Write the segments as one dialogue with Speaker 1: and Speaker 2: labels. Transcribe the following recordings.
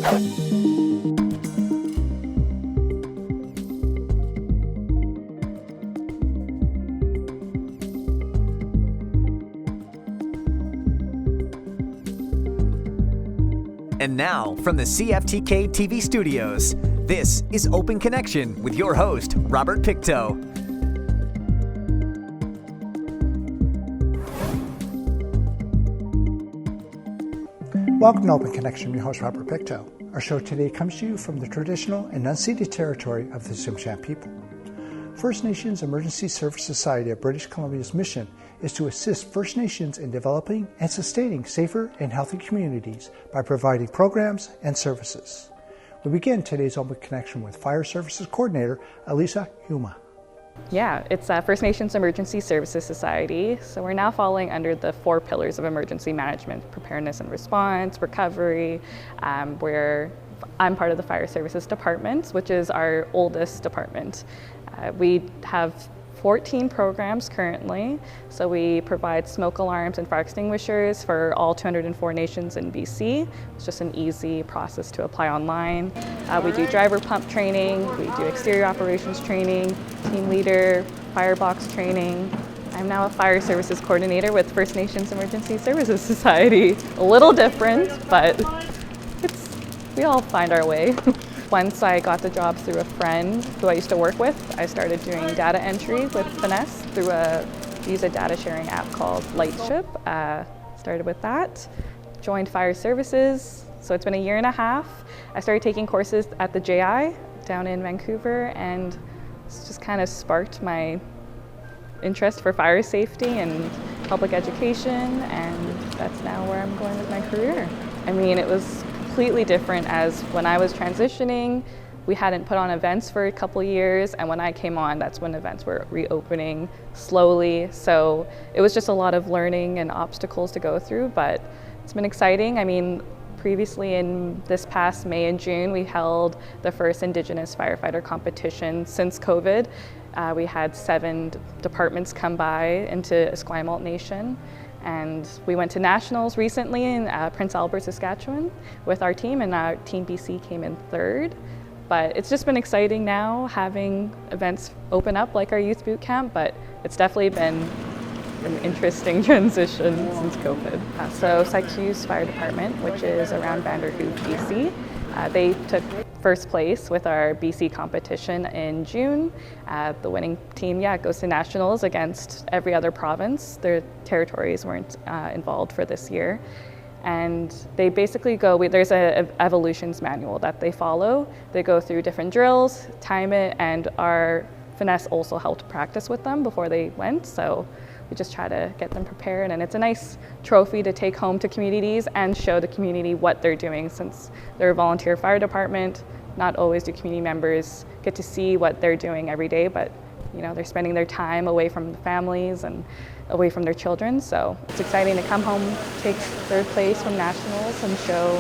Speaker 1: And now, from the CFTK-TV studios, this is Open Connection with your host, Robert Pictou.
Speaker 2: Welcome to Open Connection, your host, Robert Pictou. Our show today comes to you from the traditional and unceded territory of the Tsimshian people. First Nations Emergency Service Society of British Columbia's mission is to assist First Nations in developing and sustaining safer and healthy communities by providing programs and services. We begin today's Open Connection with Fire Services Coordinator Elisa Huma.
Speaker 3: Yeah, it's First Nations Emergency Services Society. So we're now falling under the 4 pillars of emergency management: preparedness and response, recovery, where I'm part of the Fire Services Department, which is our oldest department. We have 14 programs currently. So we provide smoke alarms and fire extinguishers for all 204 nations in BC. It's just an easy process to apply online. We do driver pump training, we do exterior operations training, team leader, firebox training. I'm now a Fire Services Coordinator with First Nations Emergency Services Society. A little different, but we all find our way. Once I got the job through a friend who I used to work with, I started doing data entry with Finesse through use a data sharing app called Lightship. Started with that, joined Fire Services, so it's been a year and a half. I started taking courses at the JI down in Vancouver, and it's just kind of sparked my interest for fire safety and public education, and that's now where I'm going with my career. I mean, it was completely different as when I was transitioning. We hadn't put on events for a couple years, and when I came on, that's when events were reopening slowly. So it was just a lot of learning and obstacles to go through, but it's been exciting. I mean, previously in this past May and June, we held the first Indigenous firefighter competition since COVID. We had 7 departments come by into Esquimalt Nation. And we went to nationals recently in Prince Albert, Saskatchewan with our team, and our Team BC came in 3rd. But it's just been exciting now having events open up like our youth boot camp, but it's definitely been an interesting transition since COVID. So Sykes Fire Department, which is around Vanderhoof, BC, they took first place with our BC competition in June. The winning team, goes to nationals against every other province. Their territories weren't involved for this year. And they basically there's an evolutions manual that they follow. They go through different drills, time it, and our Finesse also helped practice with them before they went. So we just try to get them prepared, and it's a nice trophy to take home to communities and show the community what they're doing, since they're a volunteer fire department. Not always do community members get to see what they're doing every day, but they're spending their time away from the families and away from their children. So it's exciting to come home, take 3rd place from nationals, and show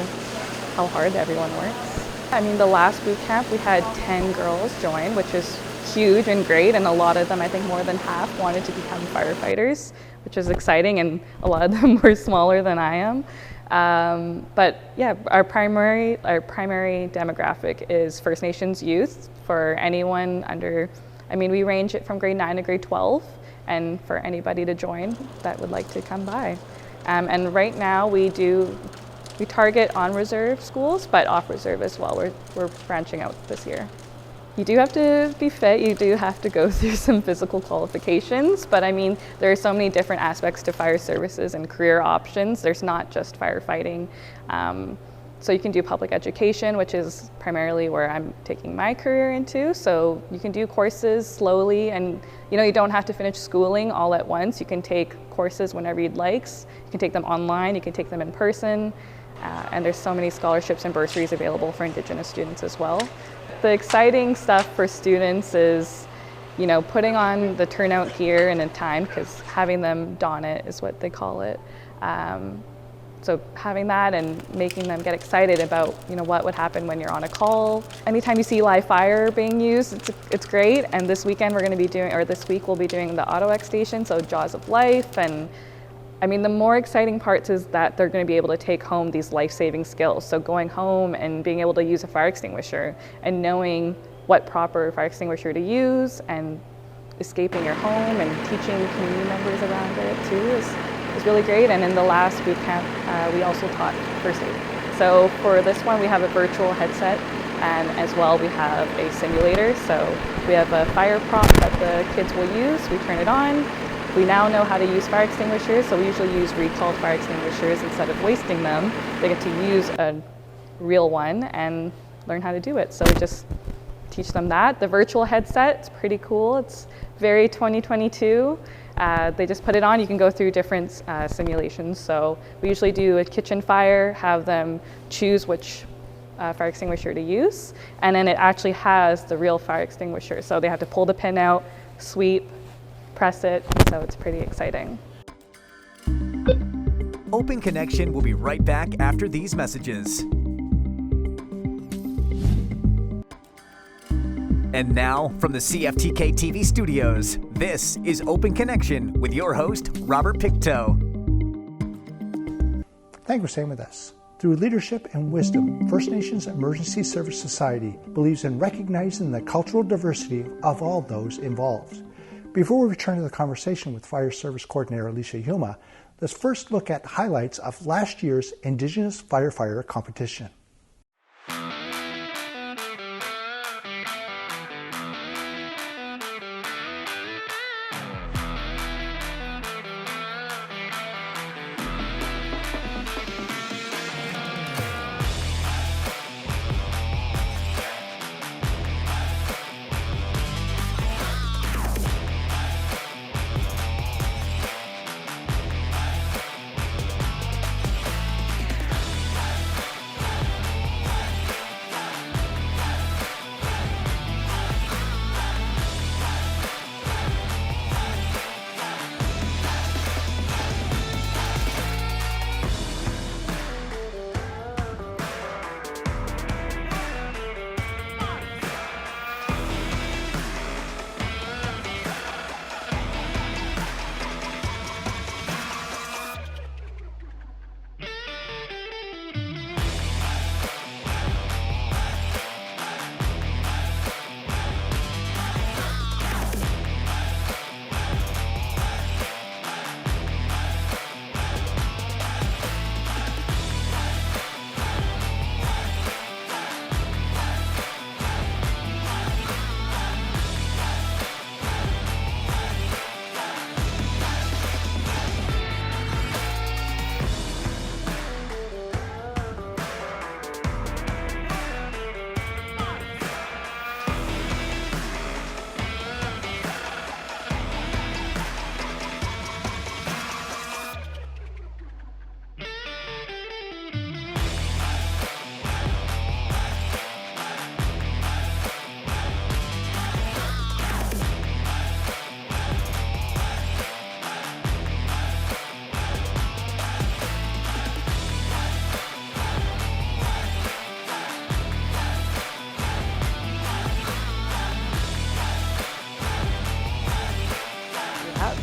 Speaker 3: how hard everyone works. I mean, the last boot camp, we had 10 girls join, which is huge and great, and a lot of them, I think more than half, wanted to become firefighters, which is exciting, and a lot of them were smaller than I am. But yeah, our primary demographic is First Nations youth. For anyone under, we range it from grade 9 to grade 12, and for anybody to join that would like to come by. And right now we target on reserve schools, but off reserve as well. We're branching out this year. You do have to be fit, you do have to go through some physical qualifications, but there are so many different aspects to fire services and career options. There's not just firefighting. So you can do public education, which is primarily where I'm taking my career into. So you can do courses slowly, and you don't have to finish schooling all at once. You can take courses whenever you'd like. You can take them online, you can take them in person, and there's so many scholarships and bursaries available for Indigenous students as well. The exciting stuff for students is, putting on the turnout gear in a time, because having them don it is what they call it. So having that and making them get excited about, what would happen when you're on a call. Anytime you see live fire being used, it's great. And this weekend this week we'll be doing the AutoX station, so Jaws of Life, and I mean, the more exciting parts is that they're going to be able to take home these life-saving skills. So going home and being able to use a fire extinguisher and knowing what proper fire extinguisher to use and escaping your home and teaching community members around it too is really great. And in the last boot camp, we also taught first aid. So for this one, we have a virtual headset, and as well we have a simulator. So we have a fire prop that the kids will use. We turn it on. We now know how to use fire extinguishers, so we usually use recalled fire extinguishers instead of wasting them. They get to use a real one and learn how to do it. So we just teach them that. The virtual headset, it's pretty cool. It's very 2022. They just put it on. You can go through different simulations. So we usually do a kitchen fire, have them choose which fire extinguisher to use, and then it actually has the real fire extinguisher. So they have to pull the pin out, sweep, press it, so it's pretty exciting.
Speaker 1: Open Connection will be right back after these messages. And now, from the CFTK-TV studios, this is Open Connection with your host, Robert Pictou.
Speaker 2: Thank you for staying with us. Through leadership and wisdom, First Nations Emergency Service Society believes in recognizing the cultural diversity of all those involved. Before we return to the conversation with Fire Service Coordinator Alicia Yuma, let's first look at highlights of last year's Indigenous Firefighter competition.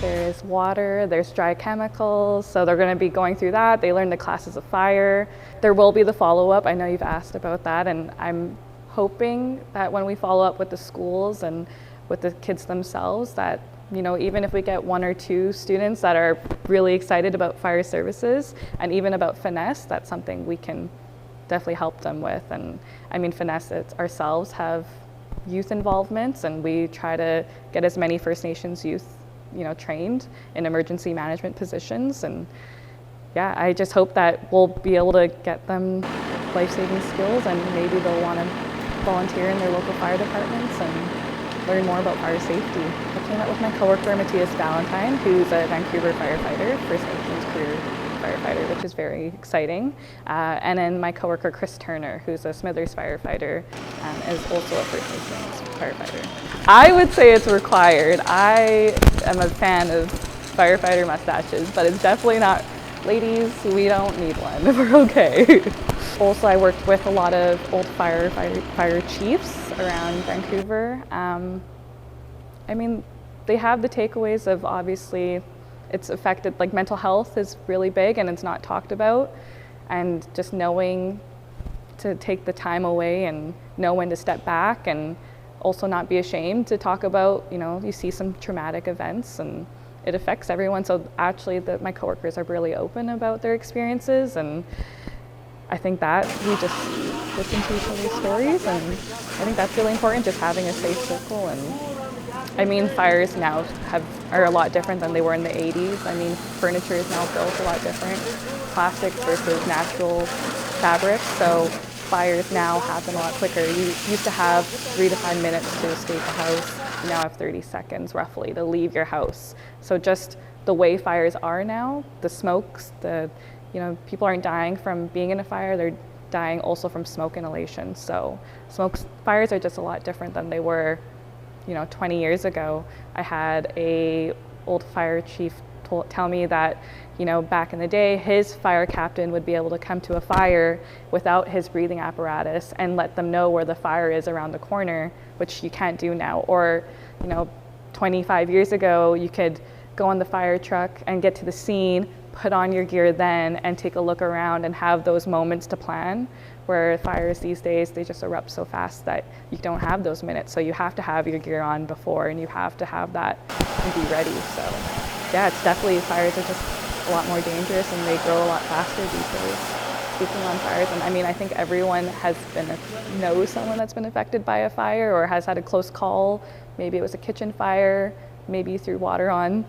Speaker 3: There's water, there's dry chemicals, so they're going to be going through that. They learn the classes of fire. There will be the follow-up. I know you've asked about that, and I'm hoping that when we follow up with the schools and with the kids themselves, that, you know, even if we get one or two students that are really excited about fire services and even about Finesse, that's something we can definitely help them with. And I mean, Finesse ourselves have youth involvements, and we try to get as many First Nations youth, you know, trained in emergency management positions. And yeah, I just hope that we'll be able to get them life-saving skills, and maybe they'll want to volunteer in their local fire departments and learn more about fire safety. I came out with my coworker Matthias Valentine, who's a Vancouver firefighter, First Nations career firefighter, which is very exciting. And then my coworker Chris Turner, who's a Smithers firefighter, is also a First Nations firefighter. I would say it's required. I am a fan of firefighter mustaches, but it's definitely not. Ladies, we don't need one. We're okay. Also, I worked with a lot of old fire chiefs around Vancouver. I mean, they have the takeaways of obviously it's affected, like mental health is really big and it's not talked about, and just knowing to take the time away and know when to step back, and also not be ashamed to talk about, you see some traumatic events and it affects everyone. So actually my coworkers are really open about their experiences, and I think that we just listen to each other's stories, and I think that's really important, just having a safe circle. And I mean, fires now are a lot different than they were in the 80s. I mean, furniture is now built a lot different, plastics versus natural fabrics. So fires now happen a lot quicker. You used to have 3 to 5 minutes to escape the house. You now have 30 seconds roughly to leave your house. So just the way fires are now, the smokes, people aren't dying from being in a fire, they're dying also from smoke inhalation. So fires are just a lot different than they were, 20 years ago. I had a old fire chief tell me that, back in the day, his fire captain would be able to come to a fire without his breathing apparatus and let them know where the fire is around the corner, which you can't do now. Or, 25 years ago, you could go on the fire truck and get to the scene, put on your gear then, and take a look around and have those moments to plan. Where fires these days, they just erupt so fast that you don't have those minutes. So you have to have your gear on before, and you have to have that and be ready. So yeah, it's definitely, fires are just a lot more dangerous and they grow a lot faster these days. Speaking on fires, and I mean, I think everyone knows someone that's been affected by a fire or has had a close call. Maybe it was a kitchen fire, maybe you threw water on,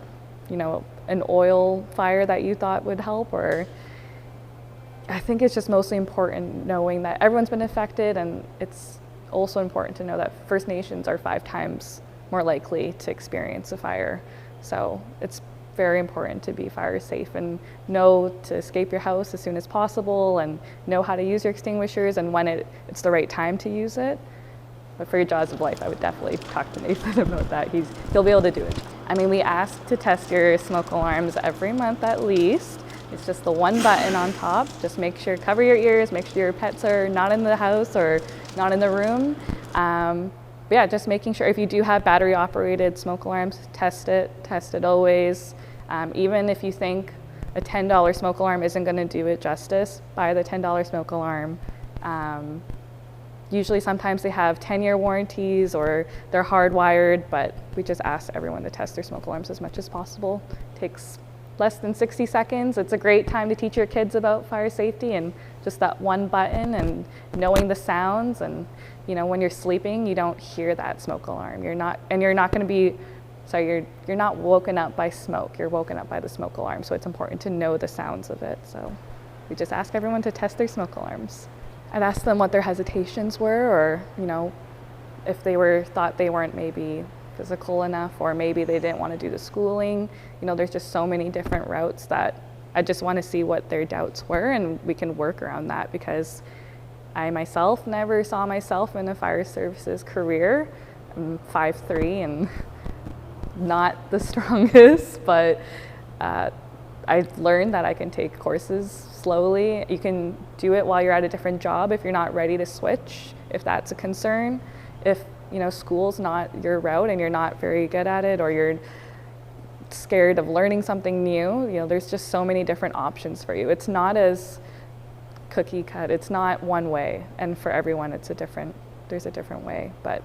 Speaker 3: an oil fire that you thought would help. Or I think it's just mostly important knowing that everyone's been affected, and it's also important to know that First Nations are 5 times more likely to experience a fire. So it's very important to be fire safe and know to escape your house as soon as possible, and know how to use your extinguishers and when it's the right time to use it. But for your jaws of life, I would definitely talk to Nathan about that. He'll be able to do it. I mean, we ask to test your smoke alarms every month at least. It's just the one button on top. Just make sure, cover your ears, make sure your pets are not in the house or not in the room. But yeah, just making sure if you do have battery operated smoke alarms, test it always. Even if you think a $10 smoke alarm isn't gonna do it justice, buy the $10 smoke alarm. Usually sometimes they have 10-year warranties or they're hardwired, but we just ask everyone to test their smoke alarms as much as possible. It takes less than 60 seconds. It's a great time to teach your kids about fire safety, and just that one button and knowing the sounds. And when you're sleeping, you don't hear that smoke alarm. You're not woken up by smoke. You're woken up by the smoke alarm. So it's important to know the sounds of it. So we just ask everyone to test their smoke alarms. I'd ask them what their hesitations were, or if they thought they weren't maybe physical enough, or maybe they didn't want to do the schooling. There's just so many different routes that I just want to see what their doubts were, and we can work around that, because I myself never saw myself in a fire services career. I'm 5'3" and not the strongest, but I learned that I can take courses slowly. You can do it while you're at a different job if you're not ready to switch, if that's a concern. If school's not your route and you're not very good at it, or you're scared of learning something new, there's just so many different options for you. It's not as cookie cut. It's not one way, and for everyone there's a different way. But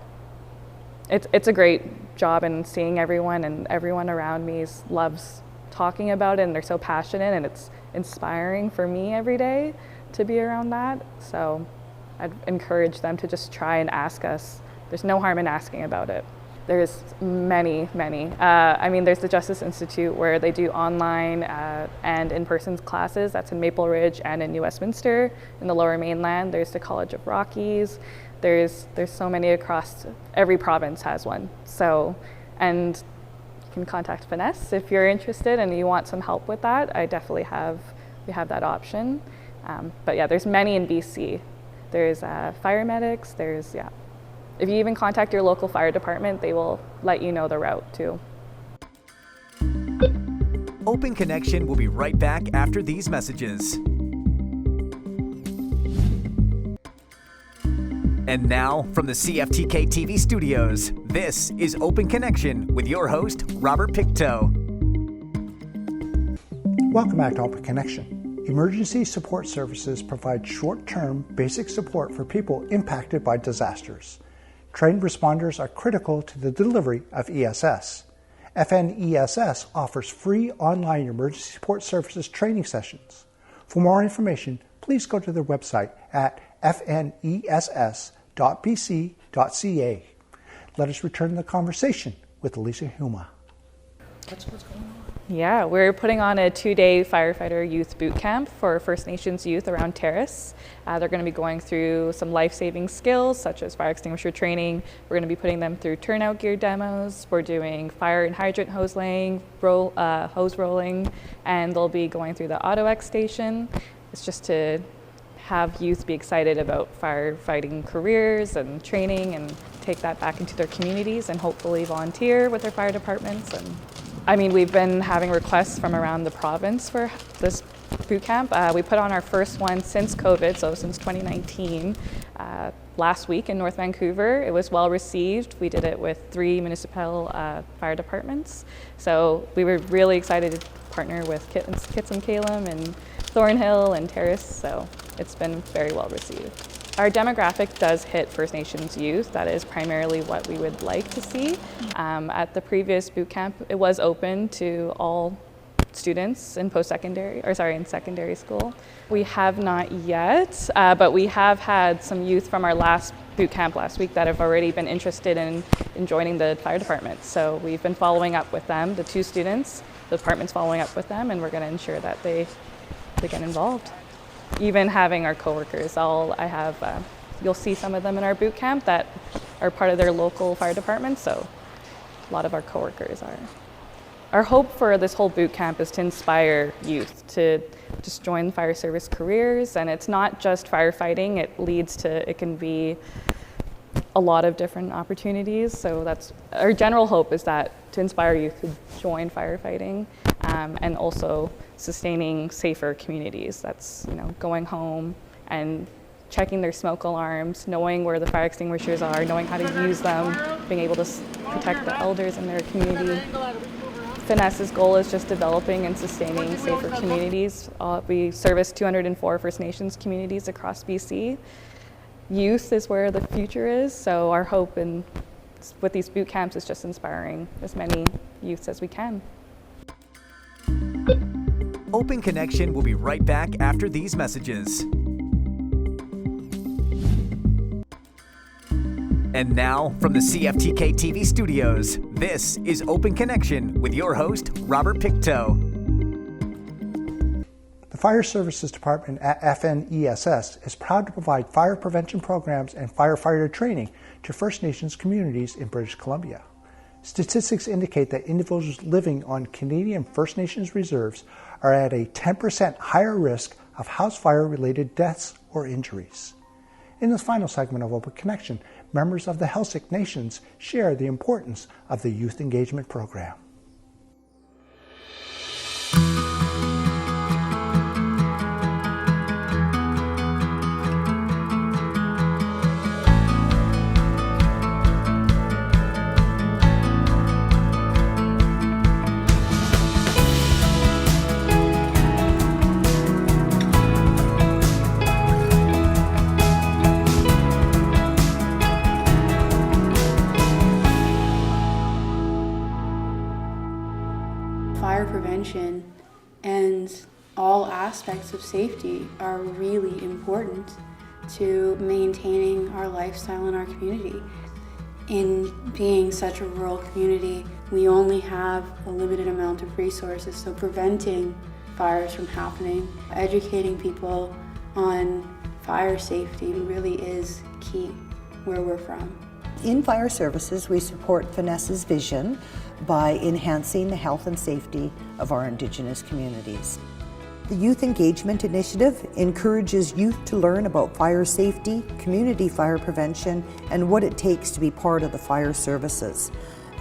Speaker 3: it's a great job, and seeing everyone around me loves talking about it, and they're so passionate, and it's inspiring for me every day to be around that. So I'd encourage them to just try and ask us. There's no harm in asking about it. There's many. There's the Justice Institute, where they do online and in-person classes. That's in Maple Ridge and in New Westminster. In the Lower Mainland, there's the College of Rockies. There's so many across, every province has one. So, and you can contact Finesse if you're interested and you want some help with that. We have that option. But yeah, there's many in BC. There's fire medics, if you even contact your local fire department, they will let you know the route too.
Speaker 1: Open Connection will be right back after these messages. And now, from the CFTK-TV studios, this is Open Connection with your host, Robert Pictou.
Speaker 2: Welcome back to Open Connection. Emergency support services provide short-term basic support for people impacted by disasters. Trained responders are critical to the delivery of ESS. FNESS offers free online emergency support services training sessions. For more information, please go to their website at fness.bc.ca. Let us return to the conversation with Lisa Huma.
Speaker 3: What's going on? Yeah, we're putting on a 2-day firefighter youth boot camp for First Nations youth around Terrace. They're going to be going through some life-saving skills such as fire extinguisher training. We're going to be putting them through turnout gear demos. We're doing fire and hydrant hose laying, hose rolling, and they'll be going through the AutoX station. It's just to have youth be excited about firefighting careers and training and take that back into their communities and hopefully volunteer with their fire departments. And we've been having requests from around the province for this boot camp. We put on our first one since COVID, so since 2019, last week in North Vancouver. It was well received. We did it with 3 municipal fire departments. So we were really excited to partner with Kitsim-Kalem and Thornhill and Terrace, so it's been very well received. Our demographic does hit First Nations youth. That is primarily what we would like to see. At the previous boot camp, it was open to all students in secondary school. We have not yet, but we have had some youth from our last boot camp last week that have already been interested in joining the fire department. So we've been following up with them, the 2 students, the department's following up with them, and we're going to ensure that they get involved. Even having our coworkers, you'll see some of them in our boot camp that are part of their local fire department, so a lot of our coworkers are. Our hope for this whole boot camp is to inspire youth to just join fire service careers, and it's not just firefighting, it can be a lot of different opportunities, so that's our general hope, is that to inspire youth to join firefighting, and also sustaining safer communities. That's going home and checking their smoke alarms, knowing where the fire extinguishers are, knowing how to use them, being able to protect the elders in their community. Finnesse's goal is just developing and sustaining safer communities. We service 204 First Nations communities across BC. Youth is where the future is, so our hope with these boot camps is just inspiring as many youths as we can.
Speaker 1: Open Connection will be right back after these messages. And now, from the CFTK-TV studios, this is Open Connection with your host, Robert Pictou.
Speaker 2: The Fire Services Department at FNESS is proud to provide fire prevention programs and firefighter training to First Nations communities in British Columbia. Statistics indicate that individuals living on Canadian First Nations reserves are at a 10% higher risk of house fire-related deaths or injuries. In this final segment of Open Connection, members of the Helsik Nations share the importance of the Youth Engagement Program.
Speaker 4: Fire prevention and all aspects of safety are really important to maintaining our lifestyle in our community. In being such a rural community, we only have a limited amount of resources, so preventing fires from happening, educating people on fire safety really is key where we're from.
Speaker 5: In fire services, we support Finnesse's vision by enhancing the health and safety of our Indigenous communities. The Youth Engagement Initiative encourages youth to learn about fire safety, community fire prevention, and what it takes to be part of the fire services.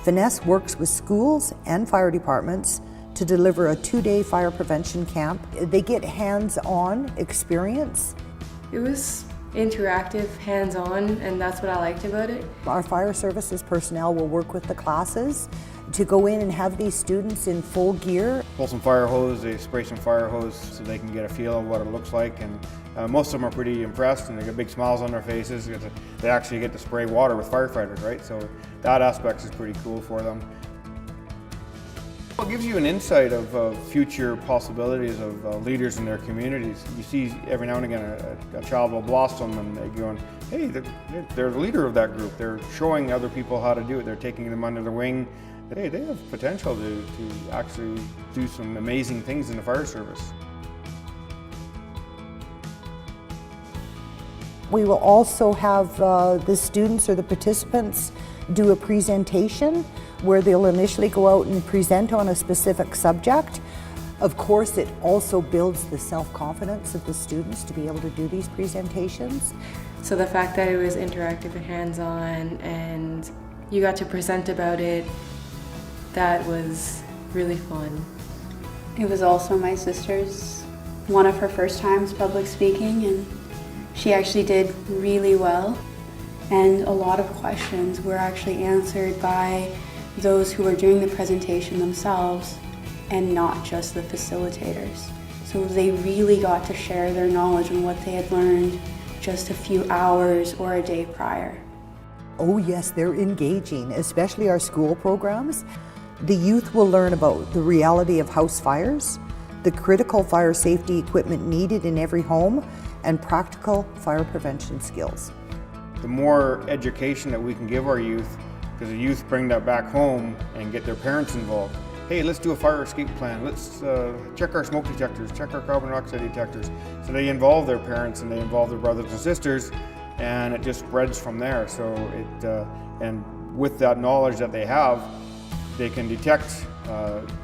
Speaker 5: Finesse works with schools and fire departments to deliver a 2-day fire prevention camp. They get hands-on experience.
Speaker 6: It was interactive, hands-on, and that's what I liked about it.
Speaker 5: Our fire services personnel will work with the classes. to go in and have these students in full gear.
Speaker 7: Pull some fire hose, they spray some fire hose so they can get a feel of what it looks like, and most of them are pretty impressed and they get big smiles on their faces. They actually get to spray water with firefighters, right? So that aspect is pretty cool for them. It gives you an insight of future possibilities of leaders in their communities. You see every now and again a child will blossom and they're going, hey, they're the leader of that group. They're showing other people how to do it. They're taking them under their wing. Hey, they have potential to actually do some amazing things in the fire service.
Speaker 5: We will also have the students or the participants do a presentation where they'll initially go out and present on a specific subject. Of course, it also builds the self-confidence of the students to be able to do these presentations.
Speaker 6: So the fact that it was interactive and hands-on and you got to present about it, that was really fun.
Speaker 4: It was also my sister's, one of her first times public speaking, and she actually did really well. And a lot of questions were actually answered by those who were doing the presentation themselves and not just the facilitators. So they really got to share their knowledge and what they had learned just a few hours or a day prior.
Speaker 5: Oh yes, they're engaging, especially our school programs. The youth will learn about the reality of house fires, the critical fire safety equipment needed in every home, and practical fire prevention skills.
Speaker 7: The more education that we can give our youth, because the youth bring that back home and get their parents involved. Hey, let's do a fire escape plan. Let's check our smoke detectors, check our carbon dioxide detectors. So they involve their parents and they involve their brothers and sisters, and it just spreads from there. So and with that knowledge that they have, they can detect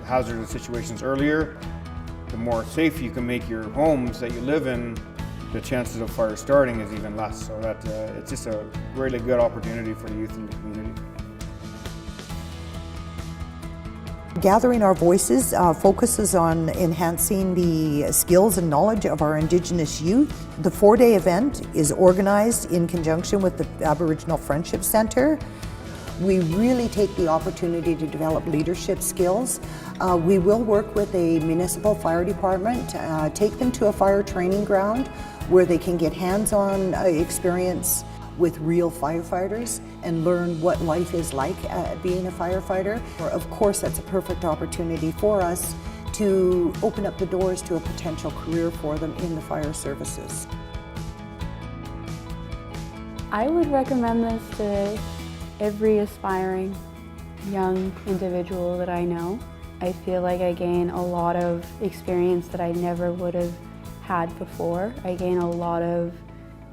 Speaker 7: hazardous situations earlier. The more safe you can make your homes that you live in, the chances of fire starting is even less. So that it's just a really good opportunity for the youth in the community.
Speaker 5: Gathering Our Voices focuses on enhancing the skills and knowledge of our Indigenous youth. The 4-day event is organized in conjunction with the Aboriginal Friendship Centre. We really take the opportunity to develop leadership skills. We will work with a municipal fire department, take them to a fire training ground where they can get hands-on experience with real firefighters and learn what life is like being a firefighter. Of course, that's a perfect opportunity for us to open up the doors to a potential career for them in the fire services.
Speaker 8: I would recommend this to every aspiring young individual that I know. I feel like I gain a lot of experience that I never would have had before. I gain a lot of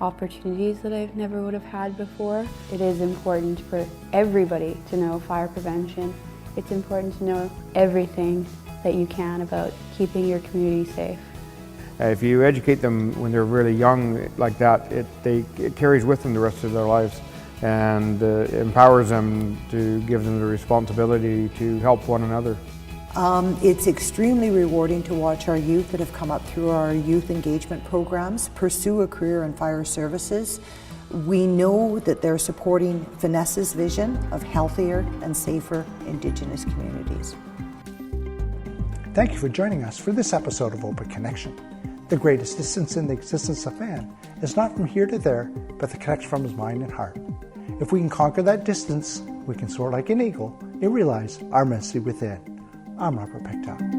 Speaker 8: opportunities that I never would have had before. It is important for everybody to know fire prevention. It's important to know everything that you can about keeping your community safe.
Speaker 9: If you educate them when they're really young like that, it carries with them the rest of their lives and empowers them to give them the responsibility to help one another.
Speaker 5: It's extremely rewarding to watch our youth that have come up through our youth engagement programs pursue a career in fire services. We know that they're supporting Vanessa's vision of healthier and safer Indigenous communities.
Speaker 2: Thank you for joining us for this episode of Open Connection. The greatest distance in the existence of man is not from here to there, but the connection from his mind and heart. If we can conquer that distance, we can soar like an eagle and realize our immensity within. I'm Robert Pictou.